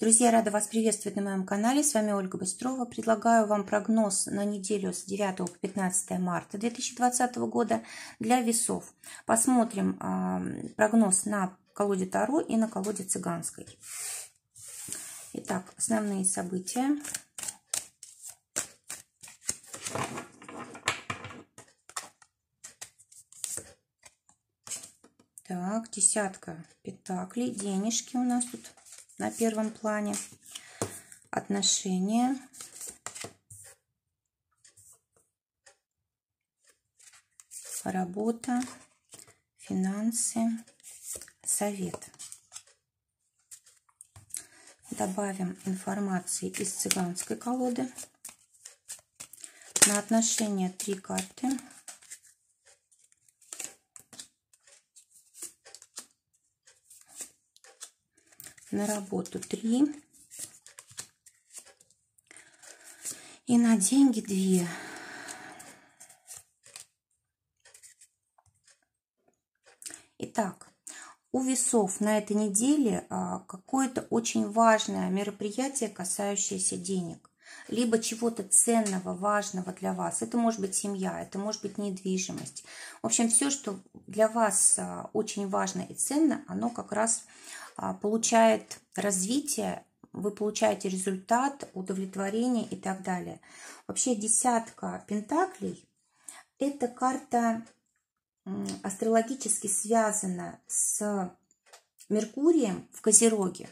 Друзья, рада вас приветствовать на моем канале. С вами Ольга Быстрова. Предлагаю вам прогноз на неделю с 9 по 15 марта 2020 года для весов. Посмотрим прогноз на колоде Таро и на колоде Цыганской. Итак, основные события. Так, десятка пентаклей, денежки у нас тут на первом плане, отношения, работа, финансы, совет. Добавим информации из цыганской колоды. На отношения 3 карты. На работу 3 и на деньги 2. Итак, у весов на этой неделе какое-то очень важное мероприятие, касающееся денег, либо чего-то ценного, важного для вас. Это может быть семья, это может быть недвижимость. В общем, все, что для вас очень важно и ценно, оно как раз получает развитие, вы получаете результат, удовлетворение и так далее. Вообще десятка пентаклей – это карта астрологически связана с Меркурием в Козероге.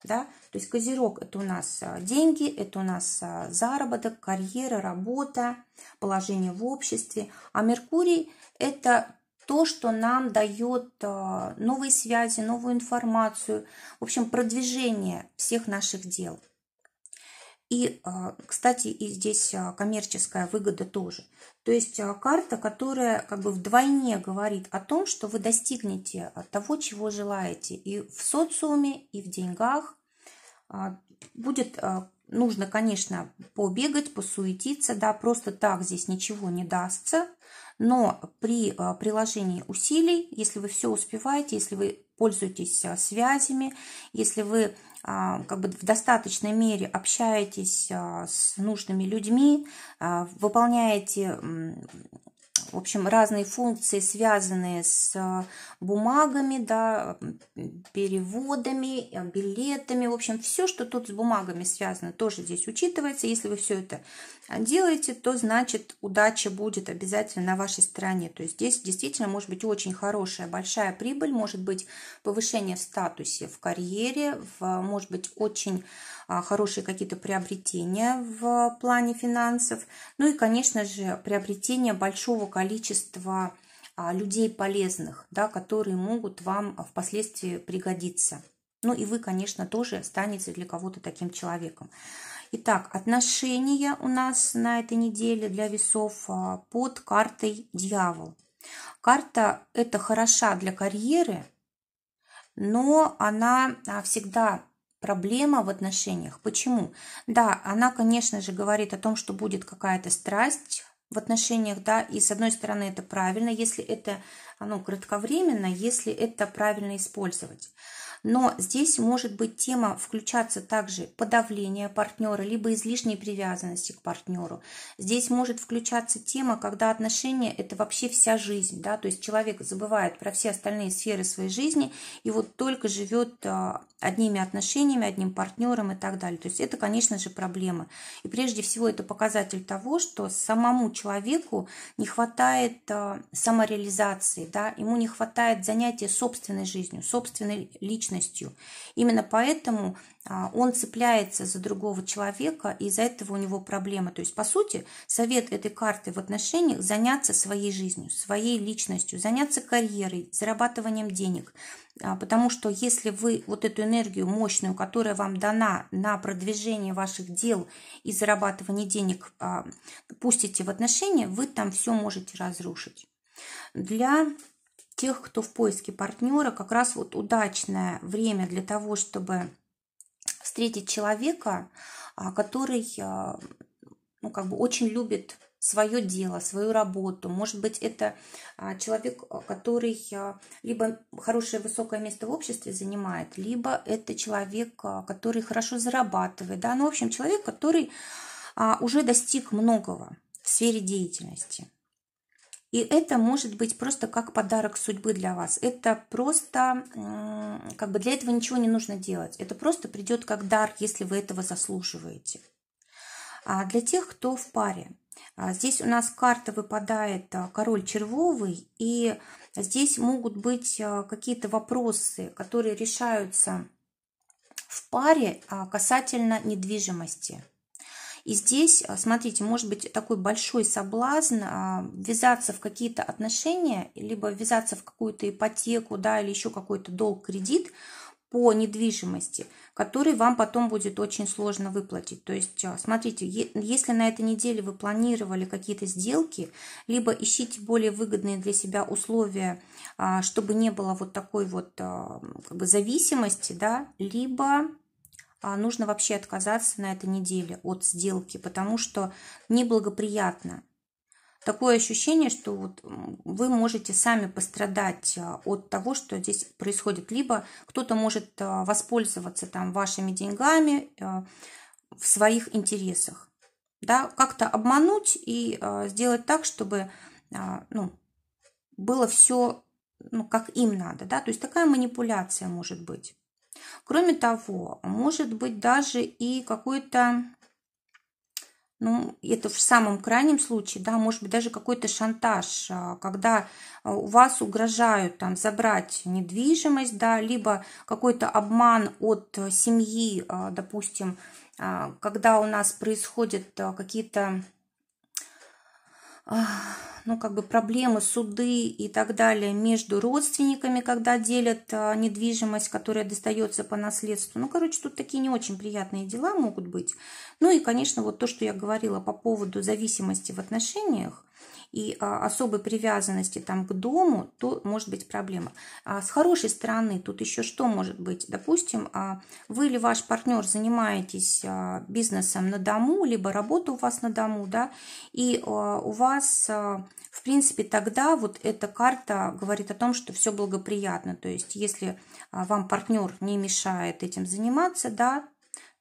Да? То есть Козерог – это у нас деньги, это у нас заработок, карьера, работа, положение в обществе. А Меркурий – это то, что нам дает новые связи, новую информацию, в общем, продвижение всех наших дел. И, кстати, и здесь коммерческая выгода тоже. То есть карта, которая как бы вдвойне говорит о том, что вы достигнете того, чего желаете. И в социуме, и в деньгах. Будет нужно, конечно, побегать, посуетиться, да, просто так здесь ничего не дастся. Но при приложении усилий, если вы все успеваете, если вы пользуетесь связями, если вы как бы в достаточной мере общаетесь с нужными людьми, выполняете, в общем, разные функции, связанные с бумагами, да, переводами, билетами. В общем, все, что тут с бумагами связано, тоже здесь учитывается. Если вы все это делаете, то значит удача будет обязательно на вашей стороне. То есть здесь действительно может быть очень хорошая, большая прибыль, может быть повышение в статусе, в карьере, может быть очень хорошие какие-то приобретения в плане финансов. Ну и, конечно же, приобретение большого количества людей полезных, да, которые могут вам впоследствии пригодиться. Ну и вы, конечно, тоже станете для кого-то таким человеком. Итак, отношения у нас на этой неделе для весов под картой Дьявол. Карта эта хороша для карьеры, но она всегда проблема в отношениях. Почему? Да, она, конечно же, говорит о том, что будет какая-то страсть в отношениях, да, и с одной стороны это правильно, если это кратковременно, если это правильно использовать. Но здесь может быть тема включаться также подавление партнера, либо излишней привязанности к партнеру. Здесь может включаться тема, когда отношения – это вообще вся жизнь. Да? То есть человек забывает про все остальные сферы своей жизни и вот только живет одними отношениями, одним партнером и так далее. То есть это, конечно же, проблема. И прежде всего это показатель того, что самому человеку не хватает самореализации, да? Ему не хватает занятия собственной жизнью, собственной личностью. Именно поэтому он цепляется за другого человека, и из-за этого у него проблемы. То есть, по сути, совет этой карты в отношениях – заняться своей жизнью, своей личностью, заняться карьерой, зарабатыванием денег. Потому что если вы вот эту энергию мощную, которая вам дана на продвижение ваших дел и зарабатывание денег, пустите в отношения, вы там все можете разрушить. Для тех, кто в поиске партнера, как раз вот удачное время для того, чтобы встретить человека, который очень любит свое дело, свою работу. Может быть, это человек, который либо хорошее высокое место в обществе занимает, либо это человек, который хорошо зарабатывает. Да? Ну, в общем, человек, который уже достиг многого в сфере деятельности. И это может быть просто как подарок судьбы для вас. Это просто, как бы для этого ничего не нужно делать. Это просто придет как дар, если вы этого заслуживаете. А для тех, кто в паре, здесь у нас карта выпадает король червовый, и здесь могут быть какие-то вопросы, которые решаются в паре касательно недвижимости. И здесь, смотрите, может быть такой большой соблазн ввязаться в какие-то отношения, либо ввязаться в какую-то ипотеку, да, или еще какой-то долг, кредит по недвижимости, который вам потом будет очень сложно выплатить. То есть, смотрите, если на этой неделе вы планировали какие-то сделки, либо ищите более выгодные для себя условия, чтобы не было вот такой вот как бы зависимости, да, либо нужно вообще отказаться на этой неделе от сделки, потому что неблагоприятно. Такое ощущение, что вот вы можете сами пострадать от того, что здесь происходит. Либо кто-то может воспользоваться там вашими деньгами в своих интересах. Да? Как-то обмануть и сделать так, чтобы было все как им надо. Да? То есть такая манипуляция может быть. Кроме того, может быть даже и какой-то, это в самом крайнем случае, да, может быть даже какой-то шантаж, когда у вас угрожают там забрать недвижимость, да, либо какой-то обман от семьи, допустим, когда у нас происходят какие-то проблемы, суды и так далее между родственниками, когда делят недвижимость, которая достается по наследству. Тут такие не очень приятные дела могут быть. Ну и, конечно, вот то, что я говорила по поводу зависимости в отношениях и особой привязанности там к дому, то может быть проблема. С хорошей стороны тут еще что может быть? Допустим, вы или ваш партнер занимаетесь бизнесом на дому, либо работа у вас на дому, да, и у вас, в принципе, тогда вот эта карта говорит о том, что все благоприятно. То есть, если вам партнер не мешает этим заниматься, да,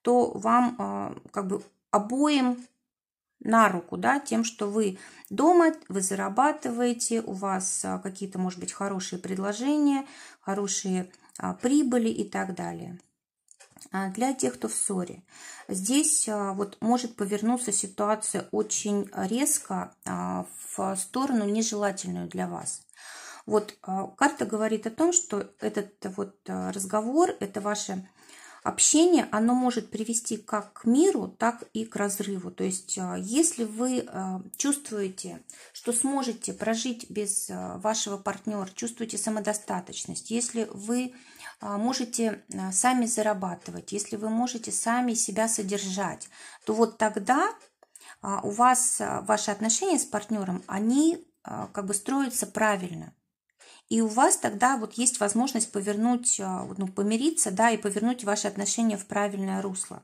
то вам обоим на руку, да, тем, что вы дома, вы зарабатываете, у вас какие-то, может быть, хорошие предложения, хорошие прибыли и так далее. Для тех, кто в ссоре, здесь вот может повернуться ситуация очень резко в сторону нежелательную для вас. Вот карта говорит о том, что этот вот разговор, это ваше общение, оно может привести как к миру, так и к разрыву. То есть, если вы чувствуете, что сможете прожить без вашего партнера, чувствуете самодостаточность, если вы можете сами зарабатывать, если вы можете сами себя содержать, то вот тогда у вас ваши отношения с партнером, они строятся правильно. И у вас тогда вот есть возможность повернуть, помириться, да, и повернуть ваши отношения в правильное русло.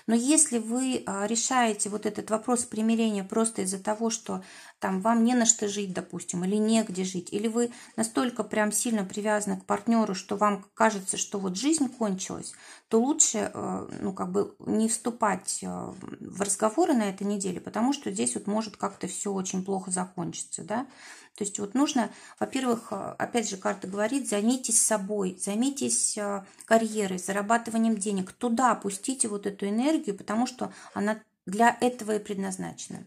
Но если вы решаете вот этот вопрос примирения просто из-за того, что там вам не на что жить, допустим, или негде жить, или вы настолько прям сильно привязаны к партнеру, что вам кажется, что вот жизнь кончилась, то лучше не вступать в разговоры на этой неделе, потому что здесь вот может как-то все очень плохо закончиться, да. То есть вот нужно, во-первых, опять же, карта говорит, займитесь собой, займитесь карьерой, зарабатыванием денег. Туда опустите вот эту энергию, потому что она для этого и предназначена.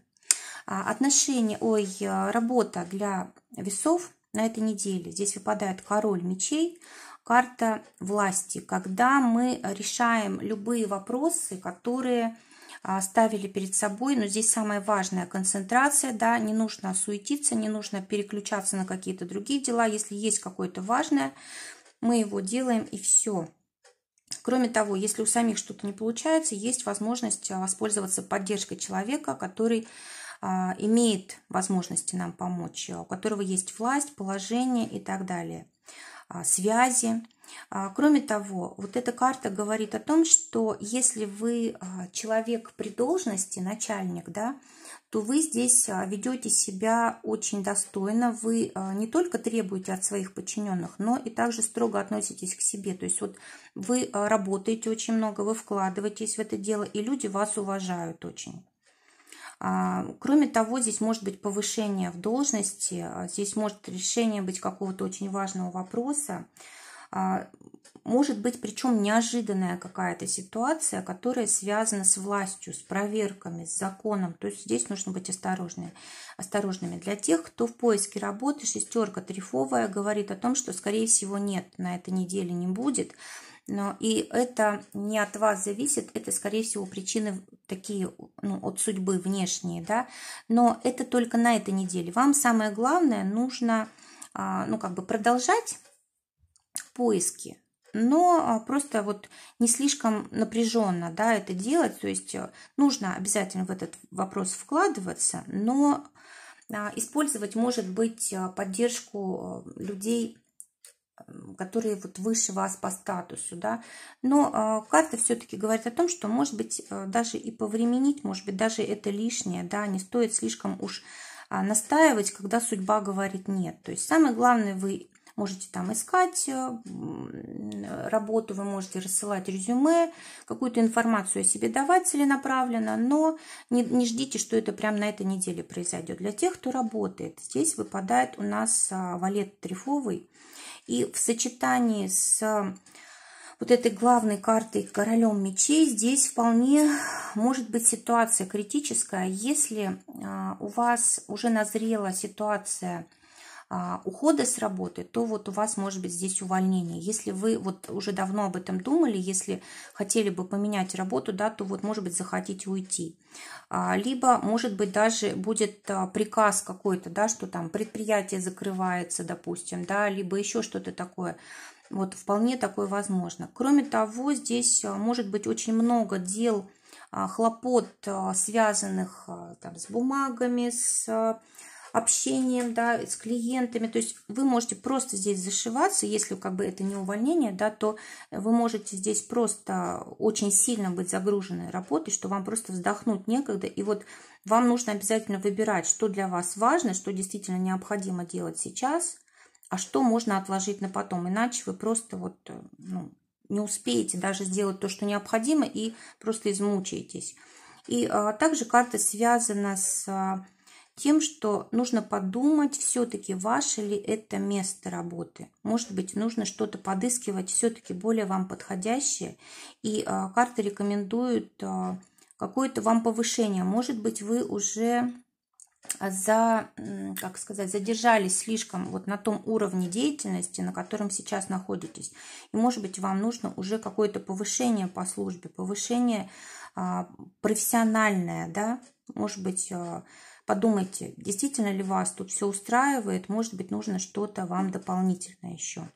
Работа для весов на этой неделе. Здесь выпадает король мечей, карта власти, когда мы решаем любые вопросы, которые ставили перед собой, но здесь самое важное — концентрация, да, не нужно суетиться, не нужно переключаться на какие-то другие дела. Если есть какое-то важное, мы его делаем и все. Кроме того, если у самих что-то не получается, есть возможность воспользоваться поддержкой человека, который имеет возможности нам помочь, у которого есть власть, положение и так далее, связи. Кроме того, вот эта карта говорит о том, что если вы человек при должности, начальник, да, то вы здесь ведете себя очень достойно. Вы не только требуете от своих подчиненных, но и также строго относитесь к себе. То есть вот вы работаете очень много, вы вкладываетесь в это дело, и люди вас уважают очень. Кроме того, здесь может быть повышение в должности, здесь может решение быть какого-то очень важного вопроса. Может быть, причем неожиданная какая-то ситуация, которая связана с властью, с проверками, с законом. То есть здесь нужно быть осторожными. Для тех, кто в поиске работы, шестерка трефовая говорит о том, что, скорее всего, нет, на этой неделе не будет. И это не от вас зависит, это, скорее всего, причины такие, от судьбы внешние, да. Но это только на этой неделе. Вам самое главное нужно, продолжать поиски, но просто вот не слишком напряженно, да, это делать. То есть нужно обязательно в этот вопрос вкладываться, но использовать, может быть, поддержку людей, которые вот выше вас по статусу, да. Но карта все-таки говорит о том, что, может быть, даже и повременить, может быть, даже это лишнее, да, не стоит слишком уж настаивать, когда судьба говорит нет. То есть самое главное, вы можете там искать работу, вы можете рассылать резюме, какую-то информацию о себе давать целенаправленно, но не ждите, что это прямо на этой неделе произойдет. Для тех, кто работает, здесь выпадает у нас валет трефовый, и в сочетании с вот этой главной картой королем мечей здесь вполне может быть ситуация критическая, если у вас уже назрела ситуация ухода с работы, то вот у вас может быть здесь увольнение. Если вы вот уже давно об этом думали, если хотели бы поменять работу, да, то вот, может быть, захотите уйти. Либо, может быть, даже будет приказ какой-то, да, что там предприятие закрывается, допустим, да, либо еще что-то такое. Вот вполне такое возможно. Кроме того, здесь может быть очень много дел, хлопот, связанных там с бумагами, с общением, да, с клиентами. То есть вы можете просто здесь зашиваться, если как бы это не увольнение, да, то вы можете здесь просто очень сильно быть загружены работой, что вам просто вздохнуть некогда. И вот вам нужно обязательно выбирать, что для вас важно, что действительно необходимо делать сейчас, а что можно отложить на потом. Иначе вы просто вот, не успеете даже сделать то, что необходимо, и просто измучаетесь. И также карта связана с тем, что нужно подумать, все-таки ваше ли это место работы. Может быть, нужно что-то подыскивать все-таки более вам подходящее. И карта рекомендует какое-то вам повышение. Может быть, вы уже задержались слишком вот на том уровне деятельности, на котором сейчас находитесь. И, может быть, вам нужно уже какое-то повышение по службе, повышение профессиональное, да, может быть, подумайте, действительно ли вас тут все устраивает, может быть, нужно что-то вам дополнительное еще.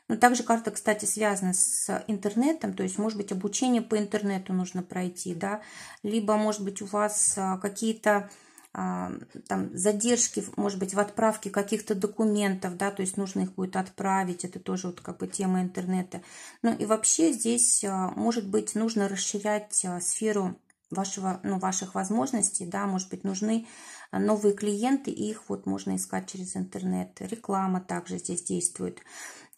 Но также карта, кстати, связана с интернетом, то есть, может быть, обучение по интернету нужно пройти, да, либо, может быть, у вас какие-то там задержки, может быть, в отправке каких-то документов, да, то есть нужно их будет отправить, это тоже вот как бы тема интернета. Ну и вообще здесь, может быть, нужно расширять сферу ваших возможностей, да, может быть, нужны новые клиенты, и их вот можно искать через интернет. Реклама также здесь действует.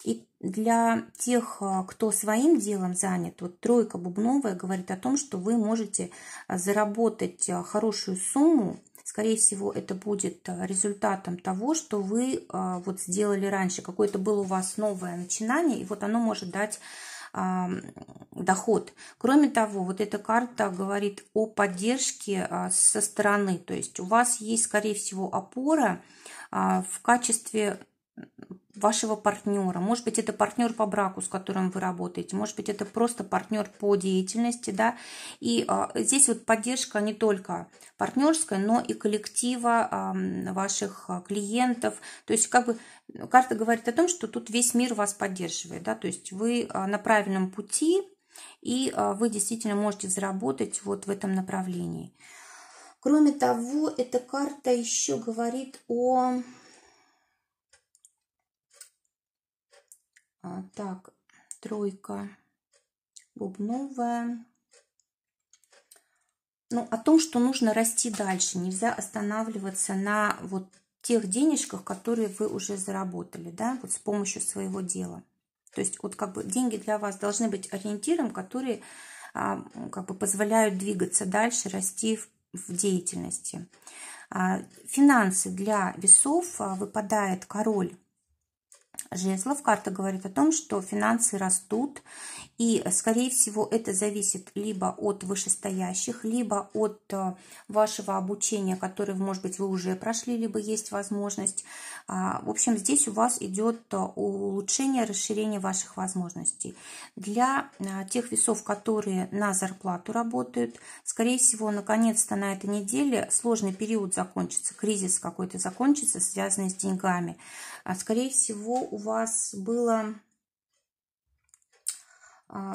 И для тех, кто своим делом занят, вот тройка бубновая говорит о том, что вы можете заработать хорошую сумму. Скорее всего, это будет результатом того, что вы вот сделали раньше. Какое-то было у вас новое начинание, и вот оно может дать доход. Кроме того, вот эта карта говорит о поддержке со стороны. То есть у вас есть, скорее всего, опора в качестве вашего партнера. Может быть, это партнер по браку, с которым вы работаете. Может быть, это просто партнер по деятельности, да. И здесь вот поддержка не только партнерская, но и коллектива ваших клиентов. То есть как бы карта говорит о том, что тут весь мир вас поддерживает, да. То есть вы на правильном пути, и вы действительно можете заработать вот в этом направлении. Кроме того, эта карта еще говорит о... Так, тройка бубновая. Ну, о том, что нужно расти дальше, нельзя останавливаться на вот тех денежках, которые вы уже заработали, да, вот с помощью своего дела. То есть вот как бы деньги для вас должны быть ориентиром, которые как бы позволяют двигаться дальше, расти в деятельности. Финансы для весов выпадает король жезлов. Карта говорит о том, что финансы растут, и, скорее всего, это зависит либо от вышестоящих, либо от вашего обучения, которое, может быть, вы уже прошли, либо есть возможность. В общем, здесь у вас идет улучшение, расширение ваших возможностей. Для тех весов, которые на зарплату работают, скорее всего, наконец-то на этой неделе сложный период закончится, кризис какой-то закончится, связанный с деньгами. Скорее всего, у вас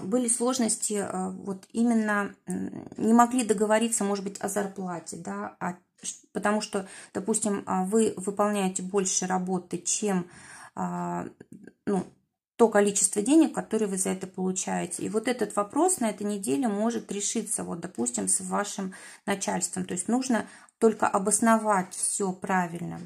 были сложности, вот именно не могли договориться, может быть, о зарплате, да, потому что, допустим, вы выполняете больше работы, чем то количество денег, которые вы за это получаете. И вот этот вопрос на этой неделе может решиться, вот, допустим, с вашим начальством. То есть нужно только обосновать все правильно.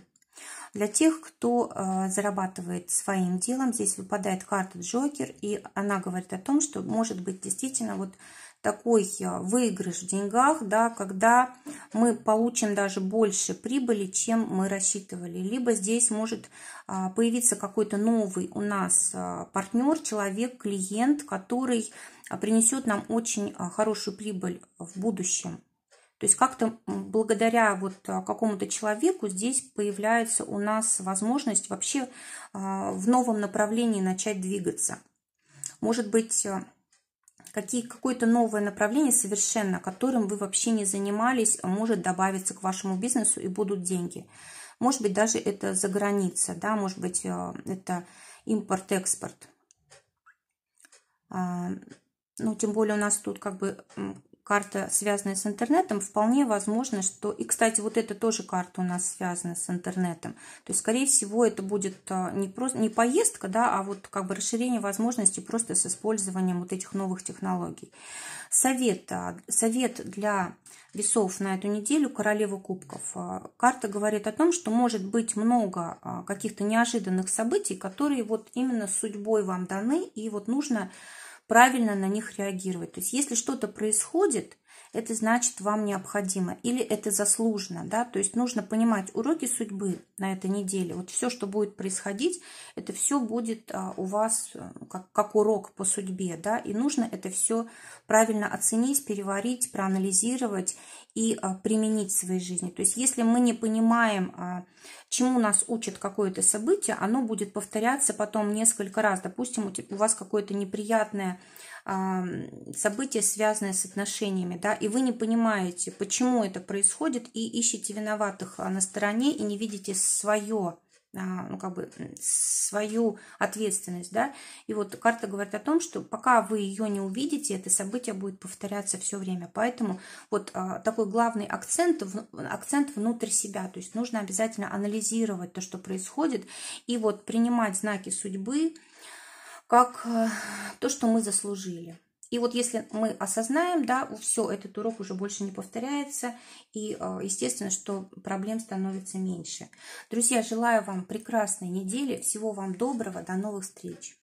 Для тех, кто зарабатывает своим делом, здесь выпадает карта Джокер, и она говорит о том, что может быть действительно вот такой выигрыш в деньгах, да, когда мы получим даже больше прибыли, чем мы рассчитывали. Либо здесь может появиться какой-то новый у нас партнер, человек, клиент, который принесет нам очень хорошую прибыль в будущем. То есть как-то благодаря вот какому-то человеку здесь появляется у нас возможность вообще в новом направлении начать двигаться. Может быть, какое-то новое направление совершенно, которым вы вообще не занимались, может добавиться к вашему бизнесу и будут деньги. Может быть, даже это за граница, да, может быть, это импорт-экспорт. Ну, тем более у нас тут как бы карта, связанная с интернетом, вполне возможно, что... И, кстати, вот эта тоже карта у нас связана с интернетом. То есть, скорее всего, это будет не поездка, да, а вот как бы расширение возможностей просто с использованием вот этих новых технологий. Совет для весов на эту неделю, королева кубков. Карта говорит о том, что может быть много каких-то неожиданных событий, которые вот именно судьбой вам даны, и вот нужно правильно на них реагировать. То есть, если что-то происходит, это значит, вам необходимо, или это заслуженно, да, то есть нужно понимать уроки судьбы на этой неделе. Вот все, что будет происходить, это все будет у вас как урок по судьбе, да, и нужно это все правильно оценить, переварить, проанализировать и применить в своей жизни. То есть, если мы не понимаем, чему нас учит какое-то событие, оно будет повторяться потом несколько раз. Допустим, у вас какое-то неприятное событие, связанное с отношениями, да, и вы не понимаете, почему это происходит, и ищете виноватых на стороне, и не видите свою ответственность, да, и вот карта говорит о том, что пока вы ее не увидите, это событие будет повторяться все время, поэтому вот такой главный акцент внутрь себя, то есть нужно обязательно анализировать то, что происходит, и вот принимать знаки судьбы как то, что мы заслужили. И вот если мы осознаем, да, все, этот урок уже больше не повторяется, и естественно, что проблем становится меньше. Друзья, желаю вам прекрасной недели, всего вам доброго, до новых встреч!